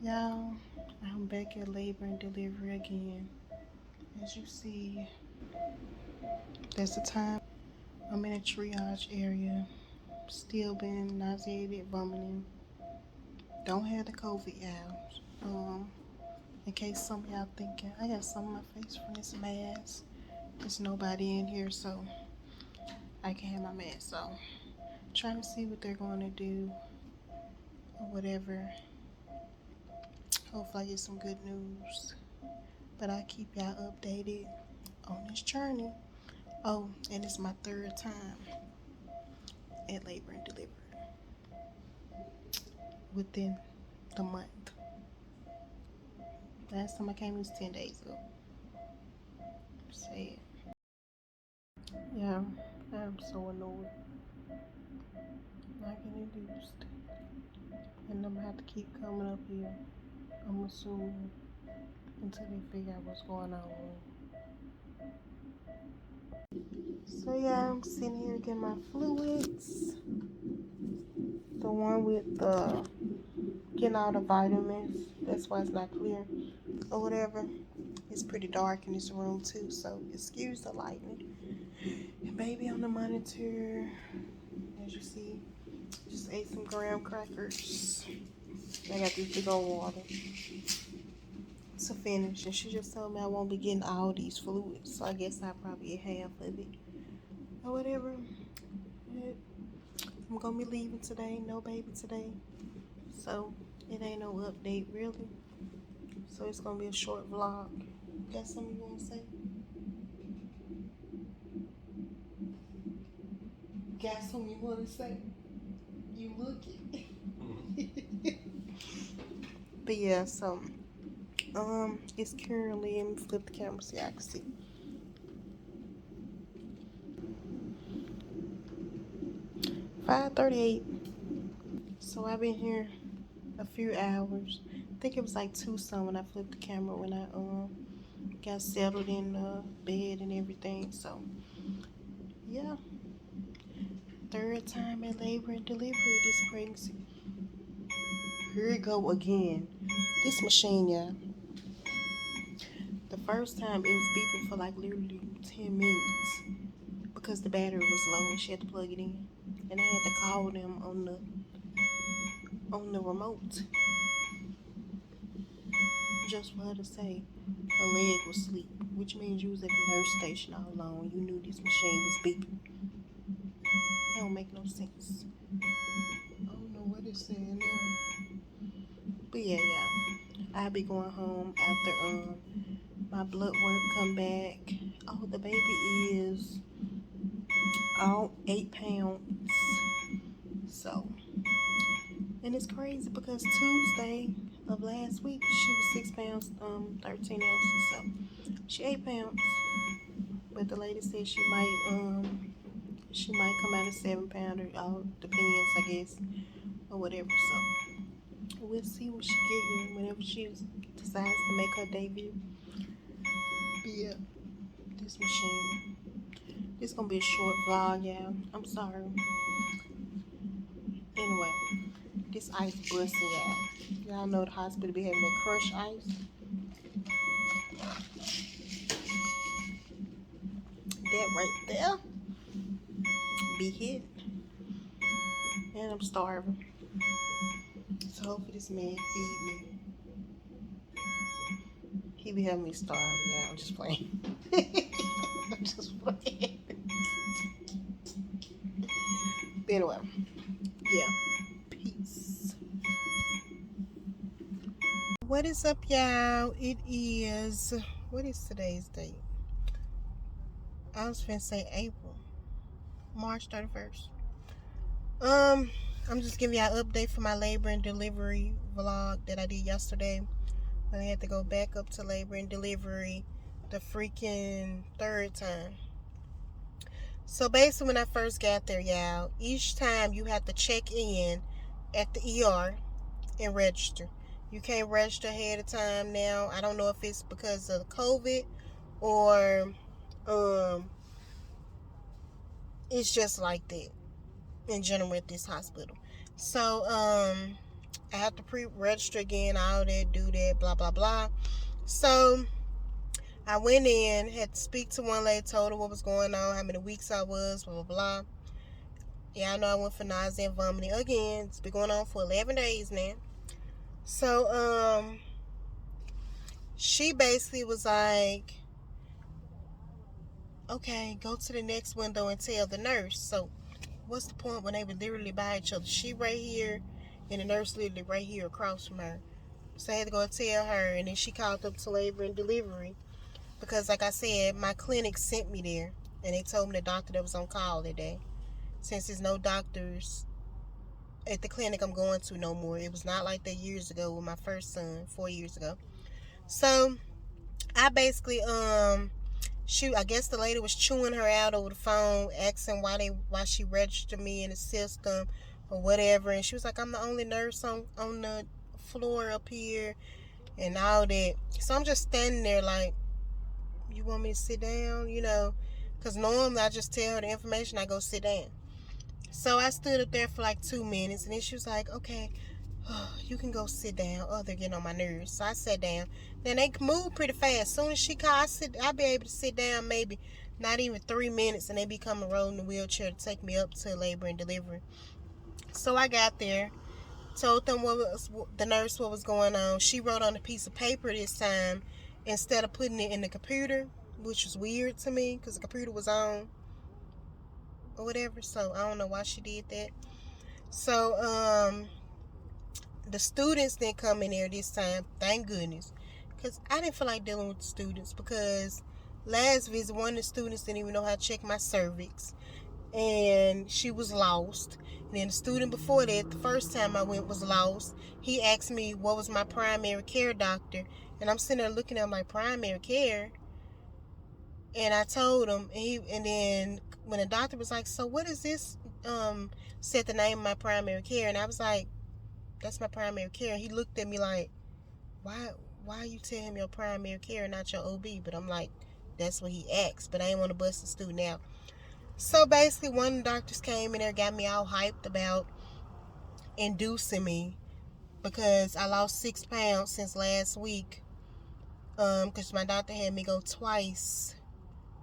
Y'all, I'm back at labor and delivery again. As you see, that's the time. I'm in a triage area. Still been nauseated, vomiting. Don't have the COVID out. In case some of y'all thinking, I got some on my face from this mask. There's nobody in here, so I can have my mask on. Trying to see what they're going to do or whatever. Hopefully I get some good news. But I'll keep y'all updated on this journey. Oh, and it's my third time at labor and delivery within the month. Last time I came was 10 days ago. Sad. Yeah, I'm so annoyed. Not getting induced. And I'm gonna have to keep coming up here, I'm assuming, until they figure out what's going on. So yeah, I'm sitting here getting my fluids. The one with the getting all the vitamins. That's why it's not clear or whatever. It's pretty dark in this room too, so excuse the lighting. And baby on the monitor, as you see, just ate some graham crackers. I got this big old water to finish, and she just told me I won't be getting all these fluids, so I guess I'll probably get half of it or whatever. But I'm gonna be leaving today, no baby today, so it ain't no update really. So it's gonna be a short vlog. Got something you wanna say? Got something you wanna say? You looking? But yeah, so it's currently, let me flip the camera so y'all can see. $5:38. So I've been here a few hours. I think it was like 2 some when I flipped the camera when I got settled in the bed and everything. So yeah, third time at labor and delivery this pregnancy. Here we go again. This machine, y'all. The first time it was beeping for like literally 10 minutes because the battery was low and she had to plug it in. And I had to call them on the remote just for her to say her leg was asleep, which means you was at the nurse station all alone. You knew this machine was beeping. That don't make no sense. I don't know what it's saying now. But yeah, I'll be going home after my blood work come back. Oh, the baby is 8 pounds. So, and it's crazy because Tuesday of last week she was 6 pounds, 13 ounces. So she 8 pounds. But the lady said she might come out of 7 pounder. All depends, I guess, or whatever. So we'll see when she get here whenever she decides to make her debut. But yeah, this machine. This gonna be a short vlog, y'all. I'm sorry. Anyway, this ice busting, y'all. Y'all know the hospital be having that crushed ice. That right there be hit. And I'm starving. So hopefully this man feed me. He be having me starve. Yeah, I'm just playing. I'm just playing. But anyway, yeah. Peace. What is up, y'all? It is, what is today's date? I was finna say April. March 31st. I'm just giving y'all an update for my labor and delivery vlog that I did yesterday. When I had to go back up to labor and delivery the freaking third time. So basically when I first got there, y'all, each time you have to check in at the ER and register. You can't register ahead of time now. I don't know if it's because of COVID or it's just like that in general at this hospital. So I have to pre-register again, all that, do that, blah, blah, blah. So I went in, had to speak to one lady, told her what was going on, how many weeks I was, blah, blah, blah. Yeah, I know I went for nausea and vomiting again. It's been going on for 11 days now. So, she basically was like, okay, go to the next window and tell the nurse. So, what's the point when they were literally by each other? She right here, and the nurse literally right here across from her. So I had to go tell her, and then she called up to labor and delivery. Because, like I said, my clinic sent me there, and they told me the doctor that was on call that day. Since there's no doctors at the clinic I'm going to no more. It was not like that years ago with my first son, 4 years ago. So I basically I guess the lady was chewing her out over the phone, asking why she registered me in the system or whatever, and she was like, I'm the only nurse on the floor up here and all that. So I'm just standing there like, you want me to sit down, because normally I just tell her the information, I go sit down. So I stood up there for like 2 minutes, and then she was like, okay, you can go sit down. Oh, they're getting on my nerves. So I sat down. Then they moved pretty fast. As soon as she called, I'll be able to sit down maybe not even 3 minutes, and they be coming rolling the wheelchair to take me up to labor and delivery. So I got there, told them the nurse what was going on. She wrote on a piece of paper this time instead of putting it in the computer, which was weird to me because the computer was on or whatever. So I don't know why she did that. So the students didn't come in there this time, thank goodness, because I didn't feel like dealing with the students, because last visit one of the students didn't even know how to check my cervix, and she was lost. And then the student before that, the first time I went, was lost. He asked me what was my primary care doctor, and I'm sitting there looking at my primary care, and I told him, and then when the doctor was like, so what is this, said the name of my primary care, and I was like, that's my primary care. He looked at me like, why you tell him your primary care and not your OB? But I'm like, that's what he asked, but I didn't want to bust the student out. So basically, one of the doctors came in there, got me all hyped about inducing me because I lost 6 pounds since last week. Because my doctor had me go twice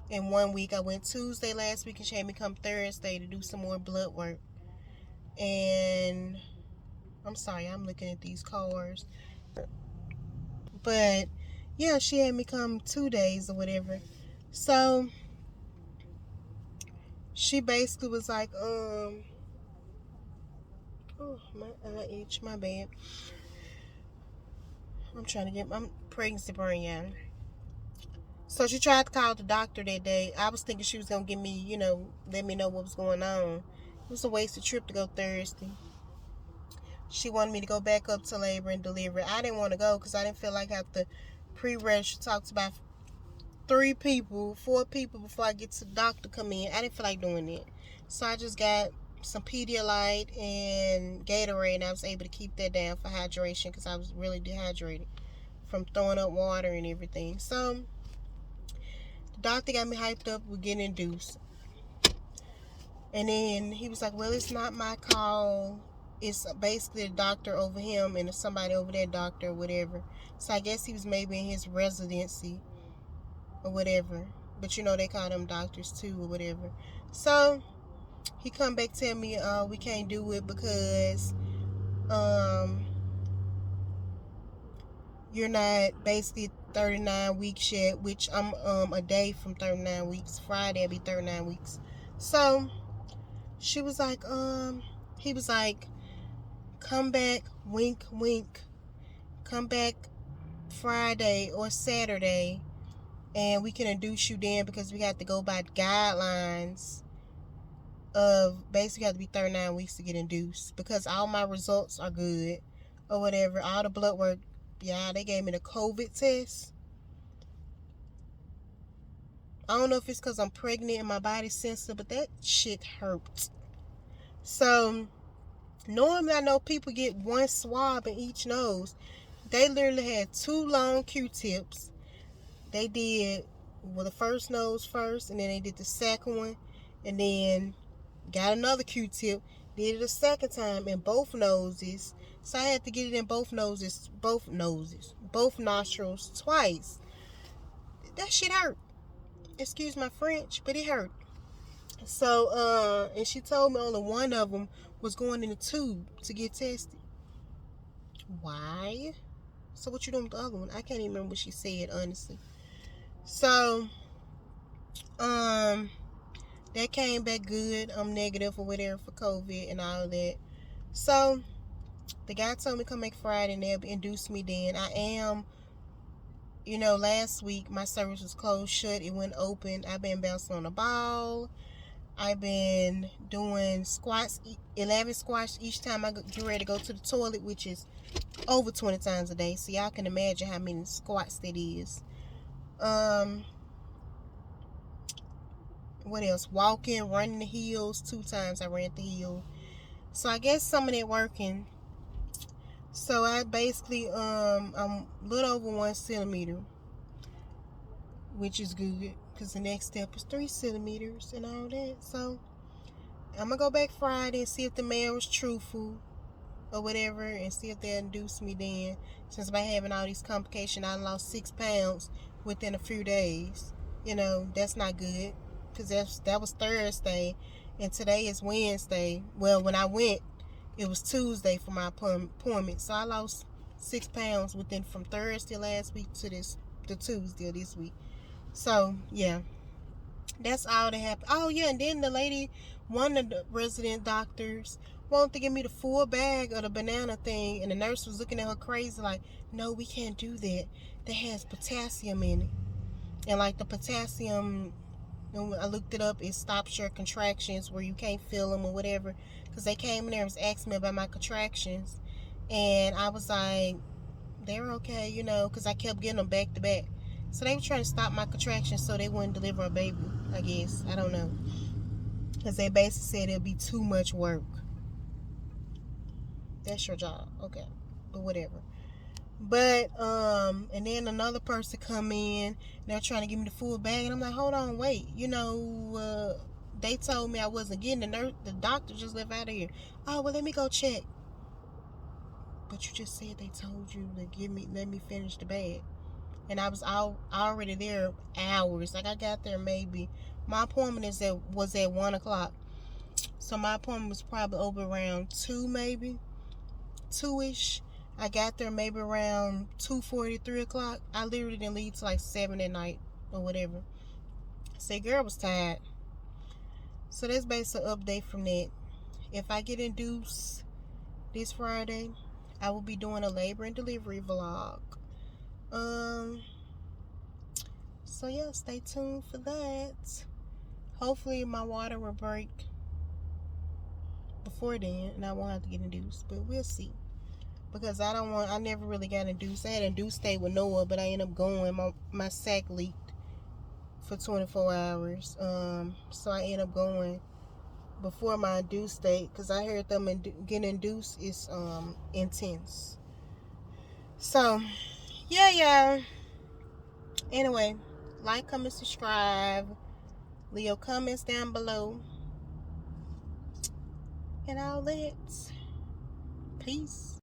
in 1 week. I went Tuesday last week, and she had me come Thursday to do some more blood work. And I'm sorry, I'm looking at these cars. But yeah, she had me come 2 days or whatever. So she basically was like, oh, my eye itch, my bad. I'm trying to get my pregnancy brain out. So she tried to call the doctor that day. I was thinking she was going to give me, let me know what was going on. It was a wasted trip to go Thursday. She wanted me to go back up to labor and delivery. I didn't want to go because I didn't feel like I had to pre-register, talk to about 4 people before I get to the doctor come in. I didn't feel like doing it. So I just got some Pedialyte and Gatorade, and I was able to keep that down for hydration because I was really dehydrated from throwing up water and everything. So the doctor got me hyped up with getting induced. And then he was like, well, it's not my call. It's basically a doctor over him and somebody over that doctor or whatever. So I guess he was maybe in his residency or whatever. But they call them doctors too or whatever. So he come back tell me, we can't do it because you're not basically 39 weeks yet, which I'm a day from 39 weeks. Friday will be 39 weeks. So she was like, he was like, come back, wink, wink. Come back Friday or Saturday, and we can induce you then because we have to go by guidelines of basically have to be 39 weeks to get induced because all my results are good or whatever. All the blood work, yeah, they gave me the COVID test. I don't know if it's because I'm pregnant and my body's sensitive, but that shit hurt. So normally I know people get 1 swab in each nose. They literally had 2 long Q-tips. They did the first nose first, and then they did the second one, and then got another Q-tip, did it a second time in both noses, So I had to get it in both nostrils twice. That shit hurt. Excuse my French, but it hurt. So, and she told me only one of them was going in the tube to get tested. Why? So what you doing with the other one? I can't even remember what she said, honestly. So, that came back good. I'm negative or whatever for COVID and all that. So, the guy told me come back Friday and they'll induce me then. I am, last week my service was closed shut. It went open. I've been bouncing on a ball. I've been doing squats, 11 squats each time I get ready to go to the toilet, which is over 20 times a day. So y'all can imagine how many squats that is. What else? Walking, running the hills. 2 times I ran the hill. So I guess some of that working. So I basically, I'm a little over 1 centimeter, which is good, because the next step is 3 centimeters and all that. So I'm gonna go back Friday and see if the man was truthful or whatever, and see if they induce me then. Since by having all these complications, I lost 6 pounds within a few days. That's not good, because that was Thursday and today is Wednesday. Well, when I went, it was Tuesday for my appointment. So I lost 6 pounds from Thursday last week to the Tuesday this week. So yeah, that's all that happened. Oh yeah, and then one of the resident doctors wanted to give me the full bag of the banana thing, and the nurse was looking at her crazy like, no, we can't do that. That has potassium in it. And like the potassium, when I looked it up, it stops your contractions where you can't feel them or whatever. Because they came in there and was asking me about my contractions. And I was like, they're okay, because I kept getting them back to back. So they were trying to stop my contractions so they wouldn't deliver a baby, I guess. I don't know. Because they basically said it'll be too much work. That's your job. Okay. But whatever. But, and then another person come in, and they're trying to give me the full bag, and I'm like, hold on, wait. They told me I wasn't getting the doctor just left out of here. Oh, well, let me go check. But you just said they told you to let me finish the bag. And I was already there hours. Like I got there my appointment was at 1 o'clock. So my appointment was probably over around 2 maybe. 2-ish. I got there maybe around 2:40, 3 o'clock. I literally didn't leave till like 7 at night or whatever. Say girl was tired. So that's basically an update from that. If I get induced this Friday, I will be doing a labor and delivery vlog. So yeah, stay tuned for that. Hopefully my water will break before then and I won't have to get induced, but we'll see. Because I never really got induced. I had induced stay with Noah, but I ended up going. My sac leaked for 24 hours. So I ended up going before my induced date, because I heard them getting induced is intense. So yeah. Anyway, like, comment, subscribe, leave your comments down below, and all that. Peace.